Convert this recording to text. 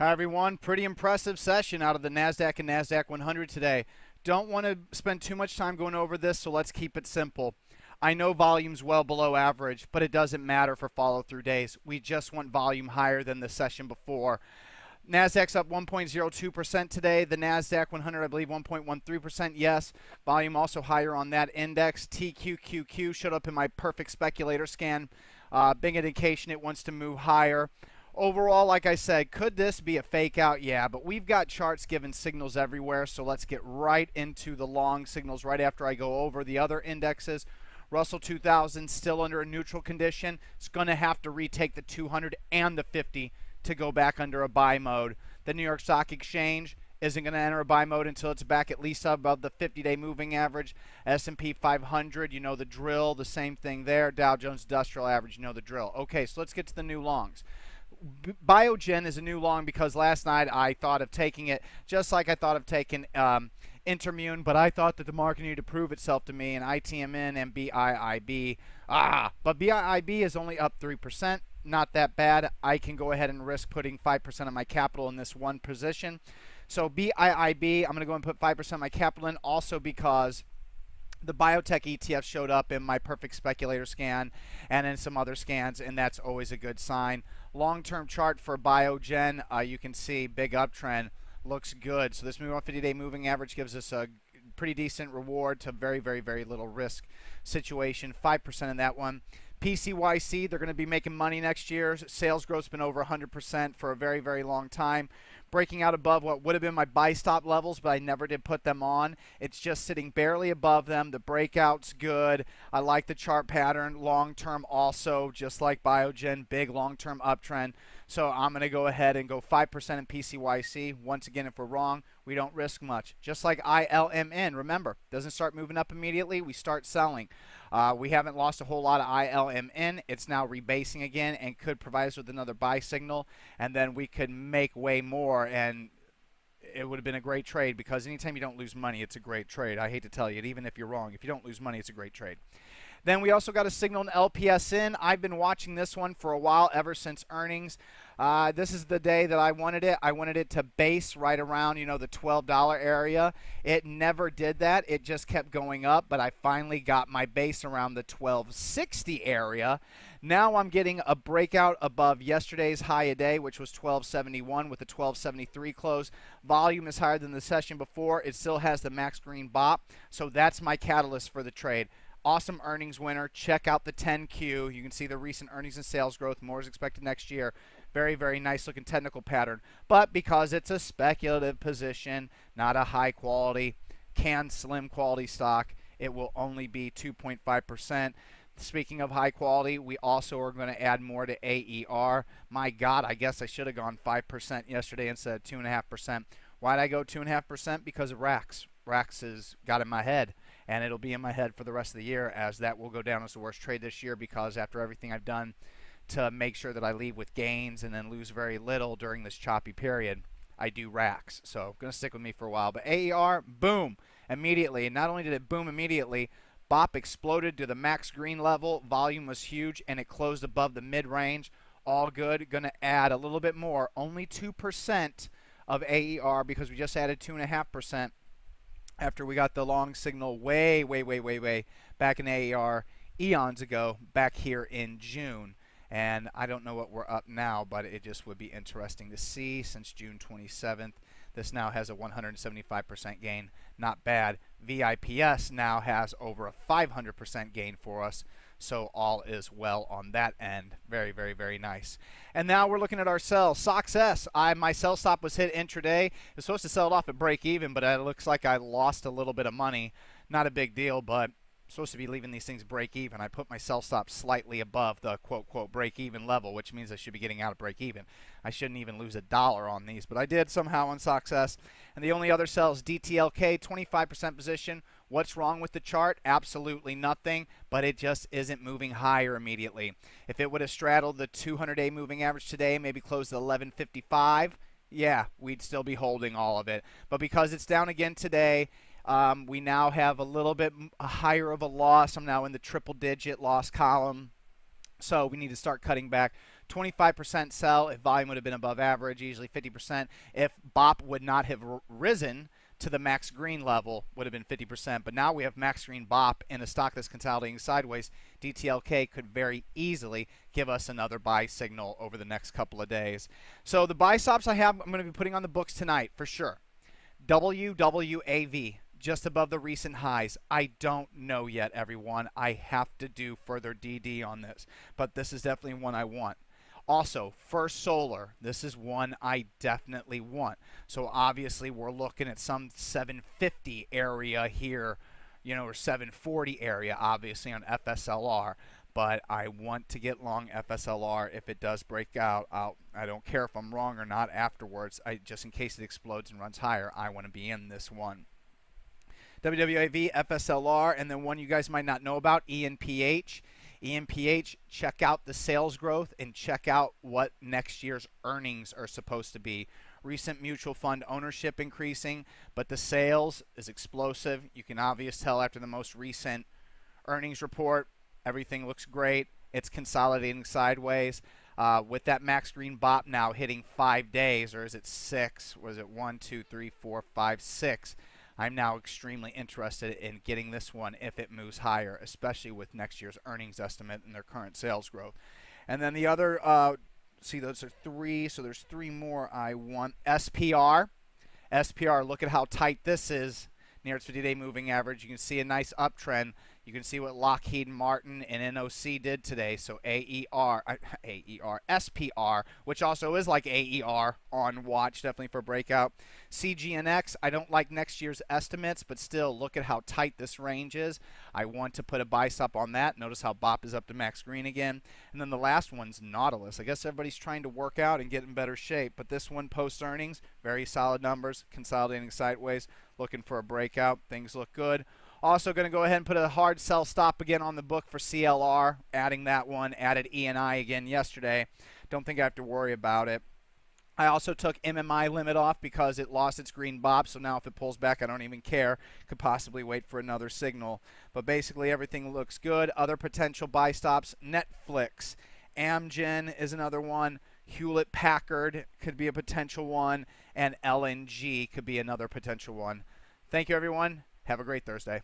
Hi, everyone. Pretty impressive session out of the NASDAQ and NASDAQ 100 today. Don't want to spend too much time going over this, so let's keep it simple. I know volume's well below average, but it doesn't matter for follow-through days. We just want volume higher than the session before. NASDAQ's up 1.02% today. The NASDAQ 100, I believe, 1.13%. Yes, volume also higher on that index. TQQQ showed up in my perfect speculator scan. Big indication it wants to move higher. Overall, like I said, could this be a fake out? Yeah, but we've got charts giving signals everywhere, so let's get right into the long signals right after I go over the other indexes. Russell 2000 still under a neutral condition. It's going to have to retake the 200 and the 50 to go back under a buy mode. The New York Stock Exchange isn't going to enter a buy mode until it's back at least above the 50-day moving average. S&P 500, you know the drill, the same thing there. Dow Jones Industrial Average, you know the drill. Okay, so let's get to the new longs. Biogen is a new long because last night I thought of taking it just like I thought of taking Intermune, but I thought that the market needed to prove itself to me, and ITMN and BIIB. But BIIB is only up 3%. Not that bad. I can go ahead and risk putting 5% of my capital in this one position. So BIIB, I'm going to go and put 5% of my capital in, also because the biotech ETF showed up in my perfect speculator scan and in some other scans, and that's always a good sign. Long-term chart for Biogen, you can see big uptrend, looks good. So this move on 50-day moving average gives us a pretty decent reward to very, very, very little risk situation. 5% in that one. PCYC, they're going to be making money next year. Sales growth's been over 100% for a very, very long time. Breaking out above what would have been my buy stop levels, but I never did put them on. It's just sitting barely above them. The breakout's good. I like the chart pattern. Long term also, just like Biogen, big long term uptrend. So I'm going to go ahead and go 5% in PCYC. Once again, if we're wrong, we don't risk much. Just like ILMN, remember, doesn't start moving up immediately, we start selling. We haven't lost a whole lot of ILMN. It's now rebasing again and could provide us with another buy signal, and then we could make way more, and it would have been a great trade because anytime you don't lose money, it's a great trade. I hate to tell you, even if you're wrong, if you don't lose money, it's a great trade. Then we also got a signal in LPSN. I've been watching this one for a while, ever since earnings. This is the day that I wanted it. I wanted it to base right around, you know, the $12 area. It never did that. It just kept going up, but I finally got my base around the 1260 area. Now I'm getting a breakout above yesterday's high a day, which was 1271 with a 1273 close. Volume is higher than the session before. It still has the max green bop, so that's my catalyst for the trade. Awesome earnings winner. Check out the 10Q. You can see the recent earnings and sales growth. More is expected next year. Very, very nice looking technical pattern. But because it's a speculative position, not a high quality, canned slim quality stock, it will only be 2.5%. Speaking of high quality, we also are going to add more to AER. My God, I guess I should have gone 5% yesterday instead of 2.5%. Why did I go 2.5%? Because of RAX. RAX has got in my head, and it'll be in my head for the rest of the year, as that will go down as the worst trade this year, because after everything I've done to make sure that I leave with gains and then lose very little during this choppy period, I do RAX. So going to stick with me for a while. But AER, boom, immediately. And not only did it boom immediately, BOP exploded to the max green level. Volume was huge, and it closed above the mid-range. All good. Going to add a little bit more, only 2% of AER, because we just added 2.5% after we got the long signal way back in AER eons ago, back here in June. And I don't know what we're up now, but it just would be interesting to see since June 27th. This now has a 175% gain. Not bad. VIPS now has over a 500% gain for us. So all is well on that end. Very, very, very nice. And now we're looking at our sell. SOXS. My sell stop was hit intraday. It was supposed to sell it off at break even, but it looks like I lost a little bit of money. Not a big deal, but supposed to be leaving these things break even. I put my sell stop slightly above the quote break even level, which means I should be getting out of break even. I shouldn't even lose $1 on these, but I did somehow on SOXS. And the only other sell is DTLK, 25% position. What's wrong with the chart? Absolutely nothing, but it just isn't moving higher immediately. If it would have straddled the 200-day moving average today, maybe closed at 1155, yeah, we'd still be holding all of it. But because it's down again today, we now have a little bit higher of a loss. I'm now in the triple-digit loss column. So we need to start cutting back 25% sell if volume would have been above average, easily 50%. If BOP would not have risen to the max green level, would have been 50%. But now we have max green BOP in a stock that's consolidating sideways. DTLK could very easily give us another buy signal over the next couple of days. So the buy stops I'm going to be putting on the books tonight for sure. WWAV, just above the recent highs. I don't know yet, everyone. I have to do further DD on this, but this is definitely one I want. Also, First Solar, this is one I definitely want. So obviously we're looking at some 750 area here, you know, or 740 area, obviously on FSLR. But I want to get long FSLR if it does break out. I don't care if I'm wrong or not afterwards. Just in case it explodes and runs higher, I want to be in this one. WWAV, FSLR, and then one you guys might not know about, ENPH. ENPH, check out the sales growth and check out what next year's earnings are supposed to be. Recent mutual fund ownership increasing, but the sales is explosive. You can obviously tell after the most recent earnings report, everything looks great. It's consolidating sideways. With that max green BOP now hitting 5 days, or is it 6? Was it 1, 2, 3, 4, 5, 6? I'm now extremely interested in getting this one if it moves higher, especially with next year's earnings estimate and their current sales growth. And then the other, see, those are 3, so there's 3 more I want. SPR. SPR, look at how tight this is near its 50-day moving average. You can see a nice uptrend. You can see what Lockheed Martin and NOC did today. So SPR, which also is like AER on watch, definitely for breakout. CGNX, I don't like next year's estimates, but still look at how tight this range is. I want to put a buy stop on that. Notice how BOP is up to max green again. And then the last one's Nautilus. I guess everybody's trying to work out and get in better shape, but this one post earnings, very solid numbers, consolidating sideways, looking for a breakout. Things look good. Also going to go ahead and put a hard sell stop again on the book for CLR, adding that one, added ENI again yesterday. Don't think I have to worry about it. I also took MMI limit off because it lost its green BOP, so now if it pulls back, I don't even care. Could possibly wait for another signal. But basically everything looks good. Other potential buy stops, Netflix, Amgen is another one. Hewlett-Packard could be a potential one, and LNG could be another potential one. Thank you, everyone. Have a great Thursday.